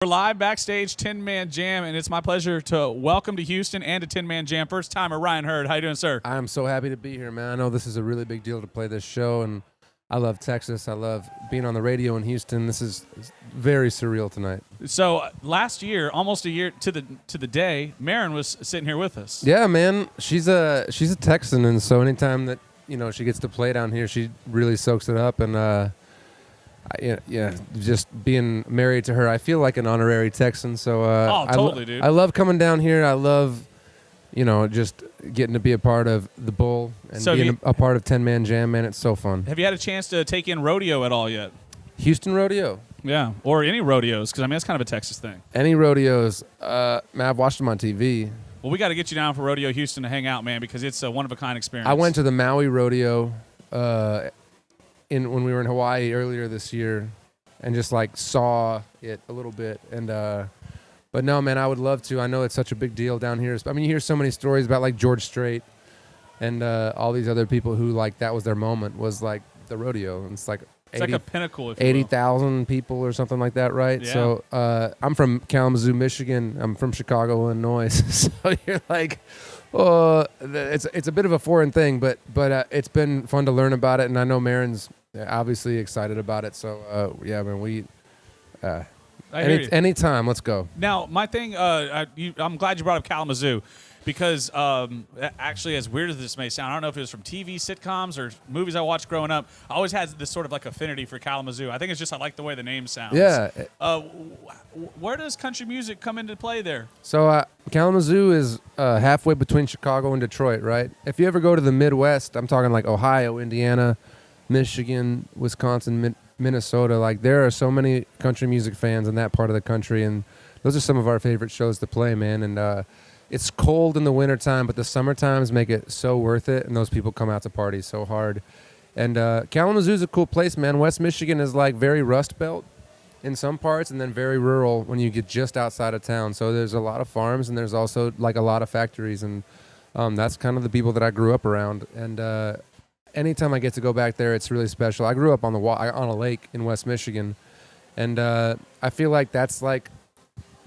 We're live backstage, 10-Man Jam, and it's my pleasure to welcome to Houston and to 10-Man Jam first-timer Ryan Hurd. How you doing, sir? I'm so happy to be here, man. I know this is a really big deal to play this show, and I love Texas. I love being on the radio in Houston. This is very surreal tonight. So last year, almost a year to the day, Marin was sitting here with us. Yeah, man. She's a Texan, and so anytime that she gets to play down here, she really soaks it up. And just being married to her, I feel like an honorary Texan. So totally, dude. I love coming down here. I love just getting to be a part of the Bull and being a part of 10-Man Jam, man. It's so fun. Have you had a chance to take in rodeo at all yet? Houston rodeo? Yeah, or any rodeos, because, that's kind of a Texas thing. Any rodeos. Man, I've watched them on TV. Well, we got to get you down for Rodeo Houston to hang out, man, because it's a one-of-a-kind experience. I went to the Maui rodeo when we were in Hawaii earlier this year and just, saw it a little bit. And but no, man, I would love to. I know it's such a big deal down here. I mean, you hear so many stories about, George Strait and all these other people who, that was their moment, was, the rodeo. And it's like a pinnacle, 80,000 people or something like that, right? Yeah. So I'm from Kalamazoo, Michigan. I'm from Chicago, Illinois. So you're oh, it's a bit of a foreign thing, but it's been fun to learn about it, and I know Marin's obviously excited about it. So yeah, man, anytime, let's go. Now, my thing, I'm glad you brought up Kalamazoo. Because actually, as weird as this may sound, I don't know if it was from TV sitcoms or movies I watched growing up, I always had this sort of affinity for Kalamazoo. I think it's just I like the way the name sounds. Yeah. Where does country music come into play there? So Kalamazoo is halfway between Chicago and Detroit, right? If you ever go to the Midwest, I'm talking Ohio, Indiana, Michigan, Wisconsin, Minnesota, there are so many country music fans in that part of the country, and those are some of our favorite shows to play, man. And it's cold in the wintertime, but the summer times make it so worth it, and those people come out to party so hard. And Kalamazoo's a cool place, man. West Michigan is very Rust Belt in some parts, and then very rural when you get just outside of town. So there's a lot of farms, and there's also a lot of factories, and that's kind of the people that I grew up around. And anytime I get to go back there, it's really special. I grew up on a lake in West Michigan, and I feel like that's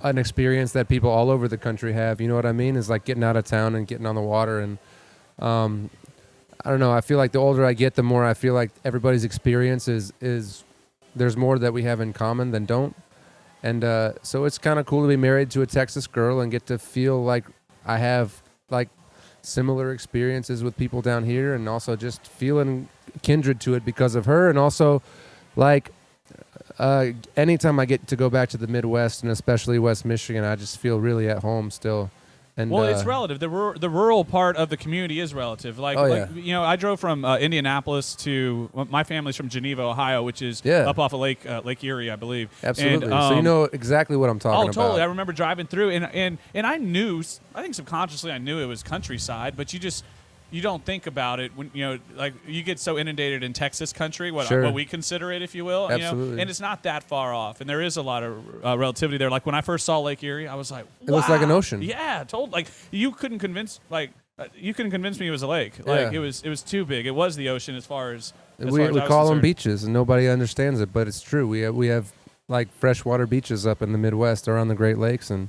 an experience that people all over the country have. You know what I mean? Is getting out of town and getting on the water. And I don't know. I feel like the older I get, the more I feel like everybody's experience is there's more that we have in common than don't. And so it's kind of cool to be married to a Texas girl and get to feel like I have similar experiences with people down here, and also just feeling kindred to it because of her. And also anytime I get to go back to the Midwest, and especially West Michigan, I just feel really at home still. And well, it's relative. The rural part of the community is relative. I drove from Indianapolis to my family's from Geneva, Ohio, which is up off of Lake Erie, I believe. Absolutely. And, so you know exactly what I'm talking about. Oh, totally. I remember driving through, and I knew. I think subconsciously I knew it was countryside, but you don't think about it when you get so inundated in Texas country, what we consider it, if you will. Absolutely. And it's not that far off, and there is a lot of relativity there. When I first saw Lake Erie, I was like, wow. It looks like an ocean. Yeah, totally. You couldn't convince me it was a lake. It was too big. It was the ocean as far as we call them beaches, and nobody understands it, but it's true. We have freshwater beaches up in the Midwest around the Great Lakes, and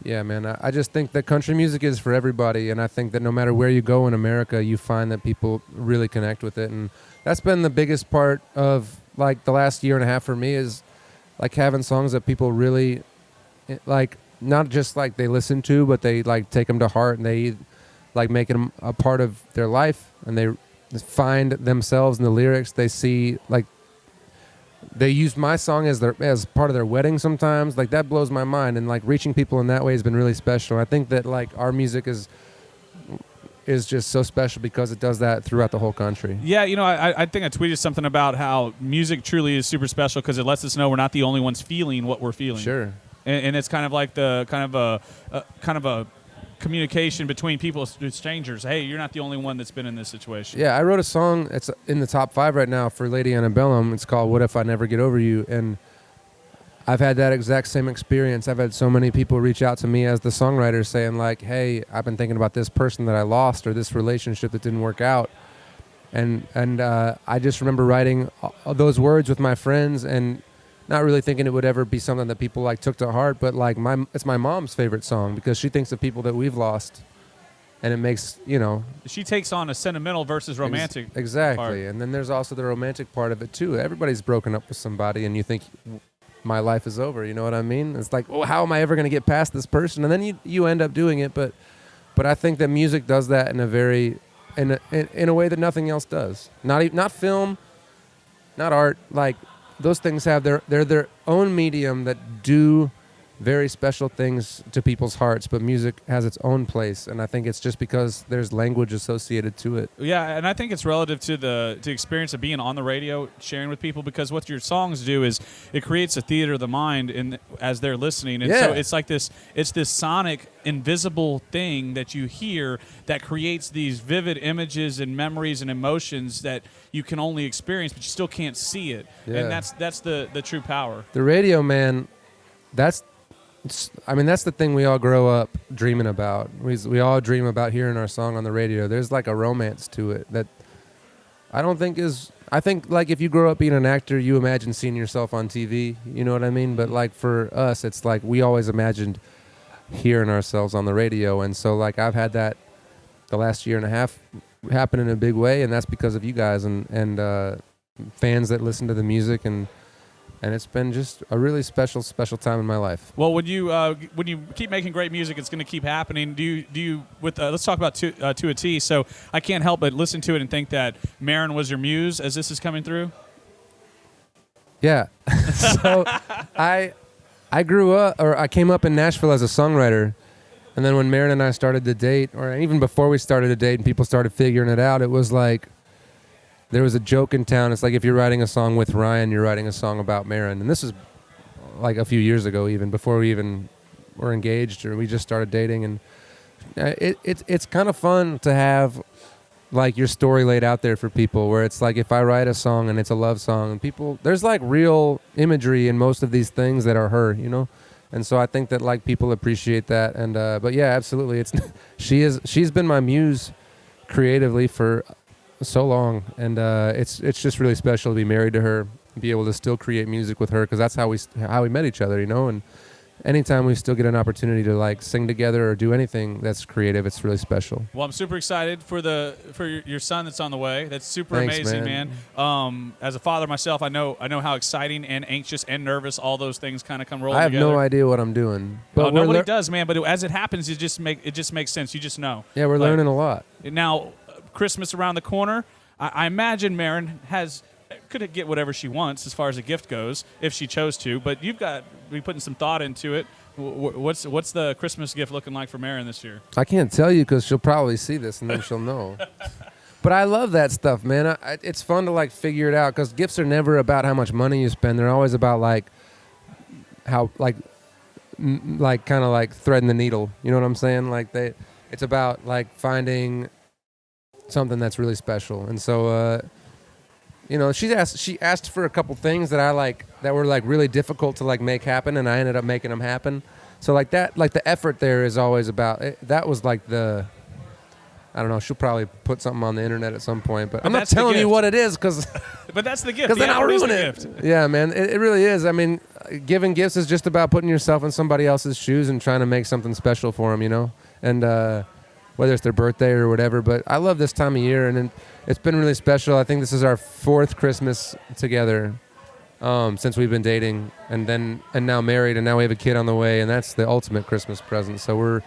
yeah, man, I just think that country music is for everybody, and I think that no matter where you go in America, you find that people really connect with it, and that's been the biggest part of the last year and a half for me is having songs that people really not just they listen to, but they take them to heart, and they make them a part of their life, and they find themselves in the lyrics. They see they use my song as part of their wedding sometimes. That blows my mind, and reaching people in that way has been really special. I think that our music is just so special because it does that throughout the whole country. Yeah, I think I tweeted something about how music truly is super special because it lets us know we're not the only ones feeling what we're feeling. Sure. And it's kind of a communication between people, strangers. Hey, you're not the only one that's been in this situation. Yeah, I wrote a song. It's in the top 5 right now for Lady Antebellum. It's called "What If I Never Get Over You," and I've had that exact same experience. I've had so many people reach out to me as the songwriter saying "Hey, I've been thinking about this person that I lost or this relationship that didn't work out," and I just remember writing those words with my friends and not really thinking it would ever be something that people like took to heart, but like it's my mom's favorite song because she thinks of people that we've lost, and it makes, you know. She takes on a sentimental versus romantic. Exactly, part. and then there's also the romantic part of it too. Everybody's broken up with somebody, and you think my life is over. You know what I mean? It's like, well, how am I ever going to get past this person? And then you end up doing it, but I think that music does that in a very in a way that nothing else does. Not film, not art. Like those things have their own medium that do very special things to people's hearts, but music has its own place, and I think it's just because there's language associated to it. Yeah, and I think it's relative to the experience of being on the radio, sharing with people, because what your songs do is it creates a theater of the mind as they're listening, and so it's like this sonic, invisible thing that you hear that creates these vivid images and memories and emotions that you can only experience, but you still can't see it, and that's the true power. The radio, man, that's the thing we all grow up dreaming about. We all dream about hearing our song on the radio. There's like a romance to it that I don't think is. I think like if you grow up being an actor, you imagine seeing yourself on TV. You know what I mean? But like for us, it's like we always imagined hearing ourselves on the radio. And so like I've had that the last year and a half happen in a big way, and that's because of you guys and fans that listen to the music and it's been just a really special time in my life. Well, when you keep making great music, it's going to keep happening. Do you let's talk about To a T. So I can't help but listen to it and think that Maren was your muse as this is coming through. Yeah. So I grew up, or I came up in Nashville as a songwriter, and then when Maren and I started to date, or even before we started to date and people started figuring it out, it was like there was a joke in town. It's like if you're writing a song with Ryan, you're writing a song about Maren. And this is like a few years ago, even before we even were engaged or we just started dating. And it's kind of fun to have like your story laid out there for people, where it's like if I write a song and it's a love song, and people, there's like real imagery in most of these things that are her, you know? And so I think that like people appreciate that. And but yeah, absolutely, she's been my muse creatively for so long, and it's just really special to be married to her, be able to still create music with her, because that's how we met each other, you know. And anytime we still get an opportunity to like sing together or do anything that's creative, it's really special. Well, I'm super excited for your son that's on the way. That's super Thanks, amazing, man. As a father myself, I know how exciting and anxious and nervous all those things kind of come rolling together. I have no idea what I'm doing, but nobody does, man. But as it happens, it just makes sense. You just know. Yeah, we're learning a lot now. Christmas around the corner. I imagine Maren could get whatever she wants as far as a gift goes if she chose to. But you've got to be putting some thought into it. What's the Christmas gift looking like for Maren this year? I can't tell you because she'll probably see this and then she'll know. But I love that stuff, man. It's fun to like figure it out, because gifts are never about how much money you spend. They're always about like how like kind of like threading the needle. You know what I'm saying? Like it's about like finding something that's really special. And so you know, she asked for a couple things that were like really difficult to like make happen, and I ended up making them happen. So like that, like the effort there is always about it. That was like I don't know, she'll probably put something on the internet at some point, but I'm not telling you what it is, because but that's the gift, because then I'll ruin it. Gift. Yeah, man, it really is. I mean, giving gifts is just about putting yourself in somebody else's shoes and trying to make something special for them, you know. And whether it's their birthday or whatever. But I love this time of year, and it's been really special. I think this is our 4th Christmas together since we've been dating, and now married, and now we have a kid on the way, and that's the ultimate Christmas present. So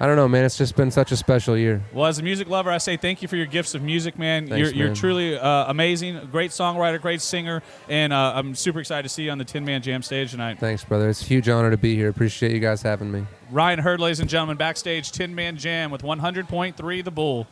I don't know, man, it's just been such a special year. Well, as a music lover, I say thank you for your gifts of music, man. Thanks, you're man. truly amazing, great songwriter, great singer, and I'm super excited to see you on the Tin Man Jam stage tonight. Thanks, brother. It's a huge honor to be here. Appreciate you guys having me. Ryan Hurd, ladies and gentlemen, backstage Tin Man Jam with 100.3 The Bull.